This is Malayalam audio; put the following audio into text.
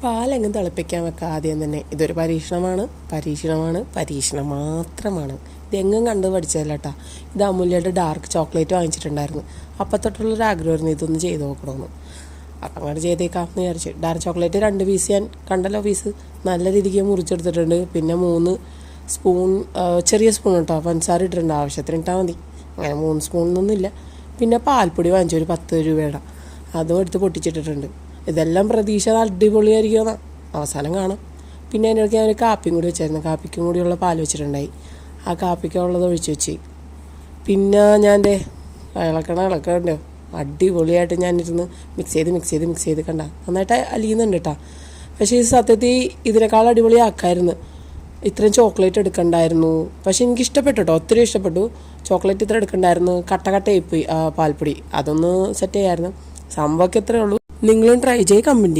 പാലെങ്ങും തിളപ്പിക്കാൻ വെക്കാം ആദ്യം തന്നെ. ഇതൊരു പരീക്ഷണം മാത്രമാണ്. ഇതെങ്ങും കണ്ട് പഠിച്ചതല്ല കേട്ടോ. ഇത് അമൂല്യയുടെ ഡാർക്ക് ചോക്ലേറ്റ് വാങ്ങിച്ചിട്ടുണ്ടായിരുന്നു. അപ്പം തൊട്ടുള്ളൊരു ആഗ്രഹമായിരുന്നു ഇതൊന്ന് ചെയ്ത് നോക്കണമെന്ന്. അപ്പം അങ്ങനെ ചെയ്തേക്കാമെന്ന് വിചാരിച്ചു. ഡാർക്ക് ചോക്ലേറ്റ് 2 പീസ് ഞാൻ കണ്ടല്ലോ, പീസ് നല്ല രീതിക്ക് മുറിച്ചെടുത്തിട്ടുണ്ട്. പിന്നെ 3 സ്പൂൺ, ചെറിയ സ്പൂൺ കേട്ടോ, പഞ്ചസാര ഇട്ടിട്ടുണ്ട്. ആവശ്യത്തിന് ഇട്ടാൽ മതി, അങ്ങനെ 3 സ്പൂണൊന്നുമില്ല. പിന്നെ പാൽപ്പൊടി വാങ്ങിച്ചു ഒരു 10 രൂപയുടെ, അതും എടുത്ത് പൊട്ടിച്ചിട്ടിട്ടുണ്ട്. ഇതെല്ലാം പ്രതീക്ഷ അടിപൊളിയായിരിക്കുമെന്നാ, അവസാനം കാണാം. പിന്നെ അതിനിടയ്ക്ക് ഞാൻ ഒരു കാപ്പിയും കൂടി വെച്ചായിരുന്നു. കാപ്പിക്കും കൂടിയുള്ള പാൽ വെച്ചിട്ടുണ്ടായി. ആ കാപ്പിക്കുള്ളത് ഒഴിച്ച് വെച്ച്. പിന്നെ ഞാൻ ഇളക്കണ്ടോ, അടിപൊളിയായിട്ട് ഞാനിരുന്ന് മിക്സ് ചെയ്ത് കണ്ട നന്നായിട്ട് അലിയുന്നുണ്ട് കേട്ടോ. പക്ഷേ ഈ സത്യത്തിൽ ഇതിനേക്കാൾ അടിപൊളിയാക്കായിരുന്നു. ഇത്രയും ചോക്ലേറ്റ് എടുക്കണ്ടായിരുന്നു. പക്ഷെ എനിക്ക് ഇഷ്ടപ്പെട്ടു കേട്ടോ, ഒത്തിരി ഇഷ്ടപ്പെട്ടു. ചോക്ലേറ്റ് ഇത്ര എടുക്കണ്ടായിരുന്നു. കട്ടയായിപ്പോയി പാൽപ്പൊടി, അതൊന്ന് സെറ്റ് ചെയ്യായിരുന്നു. സംഭവമൊക്കെ ഇത്രയേ ഉള്ളൂ. നിങ്ങളും ട്രൈ ചെയ്ത് കമൻറ്റ് ചെയ്യും.